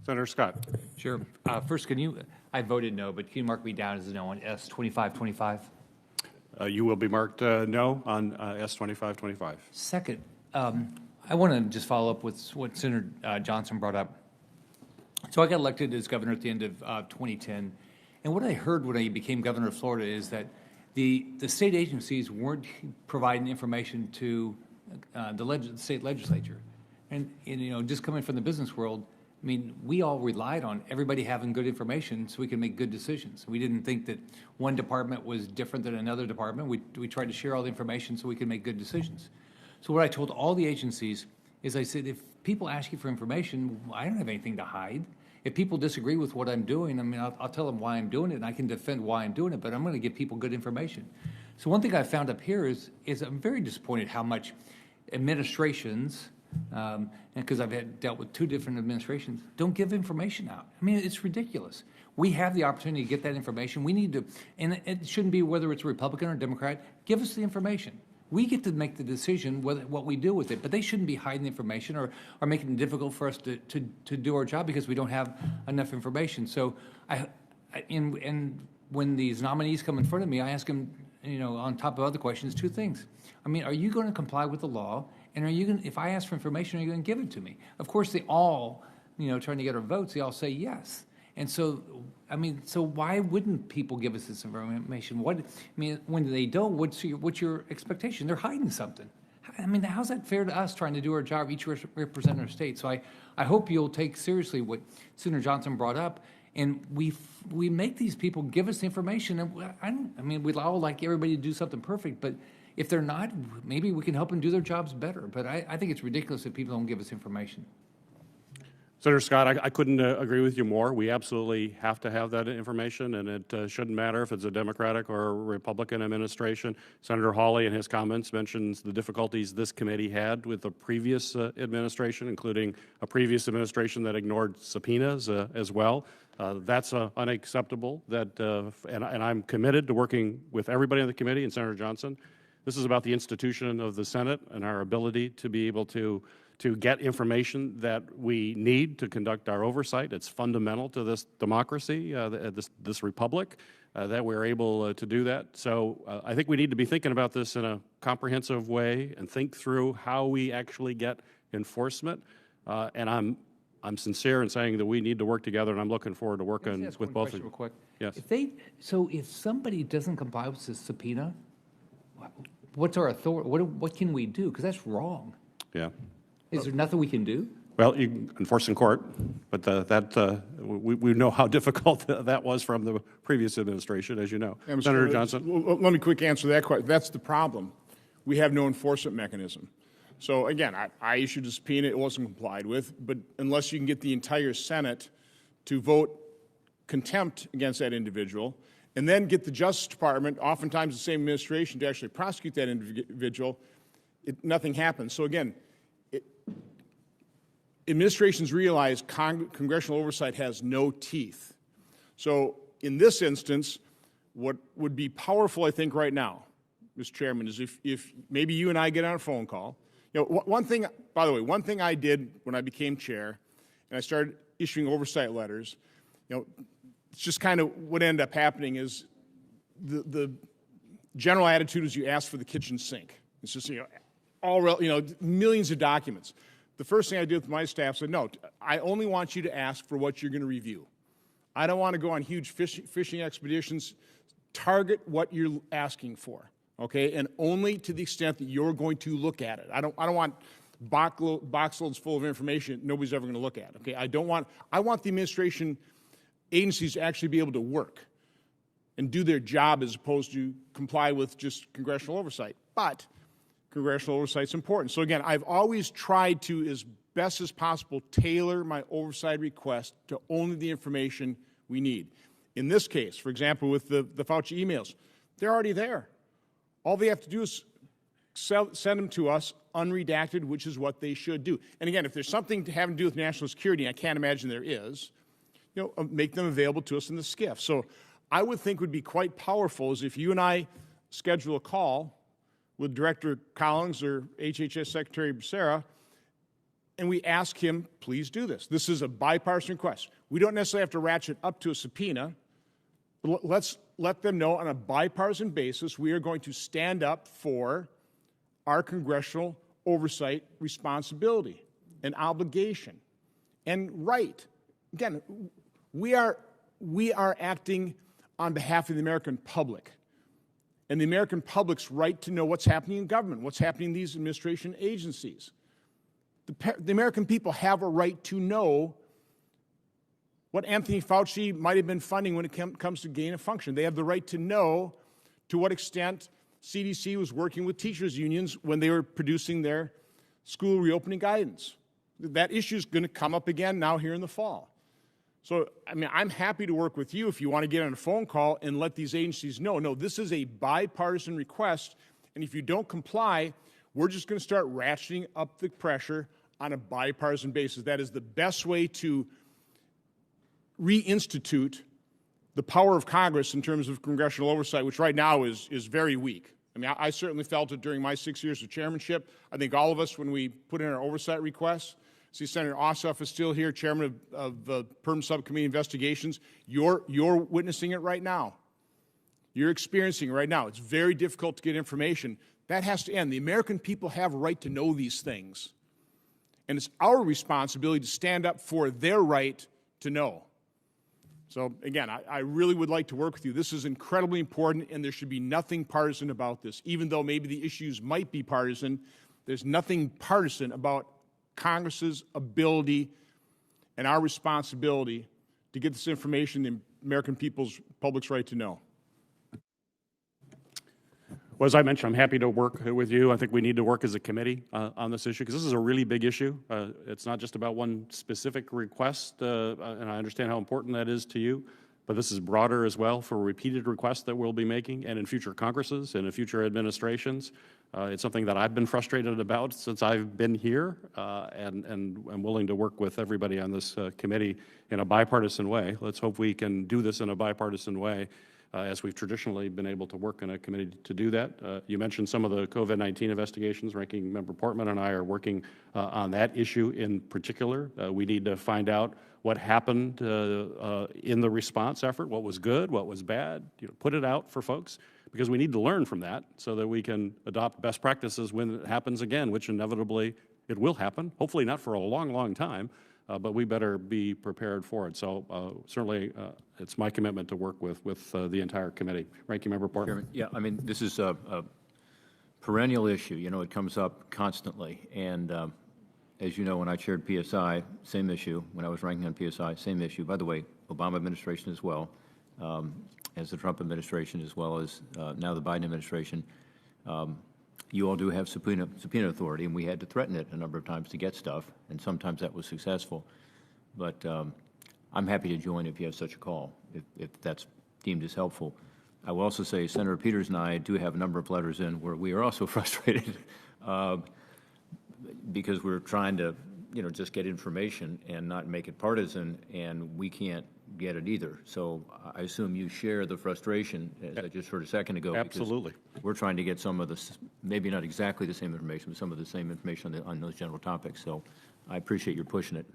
Senator Scott. Sure. First, I voted no, but can you mark me down as a no on S-2525? You will be marked no on S-2525. Second, I want to just follow up with what Senator Johnson brought up. So I got elected as governor at the end of 2010, and what I heard when I became governor of Florida is that the state agencies weren't providing information to the state legislature. And, you know, just coming from the business world, I mean, we all relied on everybody having good information so we could make good decisions. We didn't think that one department was different than another department. We tried to share all the information so we could make good decisions. So what I told all the agencies is I said, if people ask you for information, I don't have anything to hide. If people disagree with what I'm doing, I mean, I'll tell them why I'm doing it, and I can defend why I'm doing it, but I'm going to give people good information. So one thing I found up here is I'm very disappointed how much administrations, and because I've dealt with 2 different administrations, don't give information out. I mean, it's ridiculous. We have the opportunity to get that information. We need to, and it shouldn't be whether it's a Republican or Democrat, give us the information. We get to make the decision what we do with it, but they shouldn't be hiding the information or making it difficult for us to do our job because we don't have enough information. So and when these nominees come in front of me, I ask them, you know, on top of other questions, 2 things. I mean, are you going to comply with the law? And are you going, if I ask for information, are you going to give it to me? Of course, they all, you know, trying to get our votes, they all say yes. And so, I mean, so why wouldn't people give us this information? I mean, when they don't, what's your expectation? They're hiding something. I mean, how's that fair to us trying to do our job, each represent our state? So I hope you'll take seriously what Senator Johnson brought up, and we make these people give us the information. And I mean, we'd all like everybody to do something perfect, but if they're not, maybe we can help them do their jobs better. But I think it's ridiculous that people don't give us information. Senator Scott, I couldn't agree with you more. We absolutely have to have that information, and it shouldn't matter if it's a Democratic or a Republican administration. Senator Hawley, in his comments, mentions the difficulties this committee had with the previous administration, including a previous administration that ignored subpoenas as well. That's unacceptable. And I'm committed to working with everybody on the committee and Senator Johnson. This is about the institution of the Senate and our ability to be able to get information that we need to conduct our oversight. It's fundamental to this democracy, this republic, that we're able to do that. So I think we need to be thinking about this in a comprehensive way and think through how we actually get enforcement. And I'm sincere in saying that we need to work together, and I'm looking forward to working with both of you. Real quick. Yes. If somebody doesn't comply with the subpoena, what's our authority? What can we do? Because that's wrong. Yeah. Is there nothing we can do? Well, you can enforce in court, but we know how difficult that was from the previous administration, as you know. Yeah, Senator Johnson. Well, let me quick answer that question. That's the problem. We have no enforcement mechanism. So again, I issued a subpoena. It wasn't complied with, but unless you can get the entire Senate to vote contempt against that individual, and then get the Justice Department, oftentimes the same administration, to actually prosecute that individual, nothing happens. So again, administrations realize congressional oversight has no teeth. So in this instance, what would be powerful, I think, right now, Mr. Chairman, is if maybe you and I get on a phone call. You know, one thing, by the way, one thing I did when I became chair and I started issuing oversight letters, you know, it's just kind of what ended up happening is the general attitude is you ask for the kitchen sink. It's just, you know, millions of documents. The first thing I did with my staff said, no, I only want you to ask for what you're going to review. I don't want to go on huge fishing expeditions. Target what you're asking for, okay? And only to the extent that you're going to look at it. I don't want box loads full of information nobody's ever going to look at, okay? I want the administration agencies to actually be able to work and do their job as opposed to comply with just congressional oversight. But congressional oversight is important. So again, I've always tried to, as best as possible, tailor my oversight request to only the information we need. In this case, for example, with the Fauci emails, they're already there. All they have to do is send them to us unredacted, which is what they should do. And again, if there's something having to do with national security, I can't imagine there is, you know, make them available to us in the SCIF. So I would think would be quite powerful is if you and I schedule a call with Director Collins or HHS Secretary Becerra, and we ask him, please do this. This is a bipartisan request. We don't necessarily have to ratchet up to a subpoena. But let's let them know on a bipartisan basis we are going to stand up for our congressional oversight responsibility and obligation and right. Again, we are acting on behalf of the American public and the American public's right to know what's happening in government, what's happening in these administration agencies. The American people have a right to know what Anthony Fauci might have been funding when it comes to gain of function. They have the right to know to what extent CDC was working with teachers' unions when they were producing their school reopening guidance. That issue is going to come up again now here in the fall. So, I mean, I'm happy to work with you if you want to get on a phone call and let these agencies know, no, this is a bipartisan request, and if you don't comply, we're just going to start ratcheting up the pressure on a bipartisan basis. That is the best way to reinstitute the power of Congress in terms of congressional oversight, which right now is very weak. I mean, I certainly felt it during my 6 years of chairmanship. I think all of us, when we put in our oversight requests, see Senator Ossoff is still here, chairman of the PERM Subcommittee Investigations. You're witnessing it right now. You're experiencing it right now. It's very difficult to get information. That has to end. The American people have a right to know these things. And it's our responsibility to stand up for their right to know. So, again, I really would like to work with you. This is incredibly important, and there should be nothing partisan about this. Even though maybe the issues might be partisan, there's nothing partisan about Congress's ability and our responsibility to get this information the American public's right to know. Well, as I mentioned, I'm happy to work with you. I think we need to work as a committee on this issue because this is a really big issue. It's not just about one specific request, and I understand how important that is to you, but this is broader as well for repeated requests that we'll be making and in future Congresses and in future administrations. It's something that I've been frustrated about since I've been here, and I'm willing to work with everybody on this committee in a bipartisan way. Let's hope we can do this in a bipartisan way. As we've traditionally been able to work in a committee to do that. You mentioned some of the COVID-19 investigations. Ranking Member Portman and I are working on that issue in particular. We need to find out what happened in the response effort, what was good, what was bad, put it out for folks, because we need to learn from that so that we can adopt best practices when it happens again, which inevitably it will happen, hopefully not for a long, long time. But we better be prepared for it. So certainly, it's my commitment to work with the entire committee. Ranking Member Portman. Yeah, I mean, this is a perennial issue. You know, it comes up constantly. And as you know, when I chaired PSI, same issue. When I was ranking on PSI, same issue. By the way, Obama administration as well, as the Trump administration, as well as now the Biden administration. You all do have subpoena authority, and we had to threaten it a number of times to get stuff, and sometimes that was successful. But I'm happy to join if you have such a call, if that's deemed as helpful. I will also say Senator Peters and I do have a number of letters in where we are also frustrated because we're trying to, just get information and not make it partisan, and we can't get it either. So I assume you share the frustration, as I just heard a second ago. Absolutely. We're trying to get some of the, maybe not exactly the same information, but some of the same information on those general topics. So I appreciate your pushing it.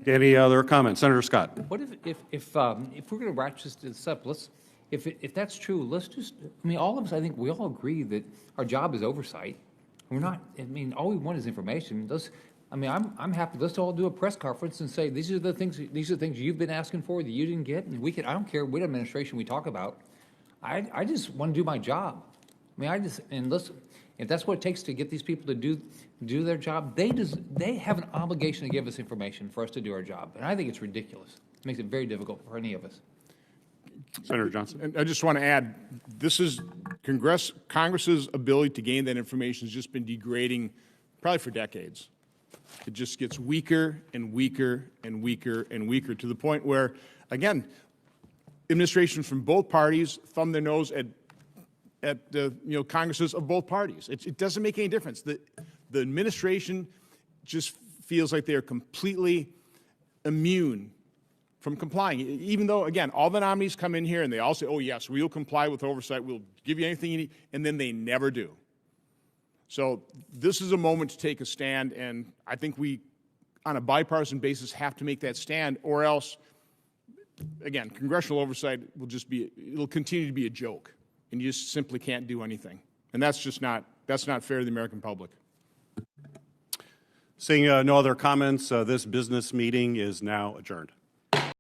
Any other comments? Senator Scott. What if we're going to ratchet this up, if that's true, let's just, all of us, I think we all agree that our job is oversight. We're not, all we want is information. I'm happy, let's all do a press conference and say, these are the things you've been asking for that you didn't get, and I don't care what administration we talk about. I just want to do my job. If that's what it takes to get these people to do their job, they have an obligation to give us information for us to do our job. And I think it's ridiculous. It makes it very difficult for any of us. Senator Johnson. And I just want to add, this is Congress's ability to gain that information has just been degrading probably for decades. It just gets weaker and weaker and weaker and weaker to the point where, again, administrations from both parties thumb their nose at the Congresses of both parties. It doesn't make any difference. The administration just feels like they are completely immune from complying, even though, again, all the nominees come in here and they all say, oh, yes, we'll comply with oversight, we'll give you anything you need, and then they never do. So this is a moment to take a stand, and I think we, on a bipartisan basis, have to make that stand, or else, again, congressional oversight will just be, it'll continue to be a joke, and you just simply can't do anything. And that's just not, that's not fair to the American public. Seeing no other comments, this business meeting is now adjourned.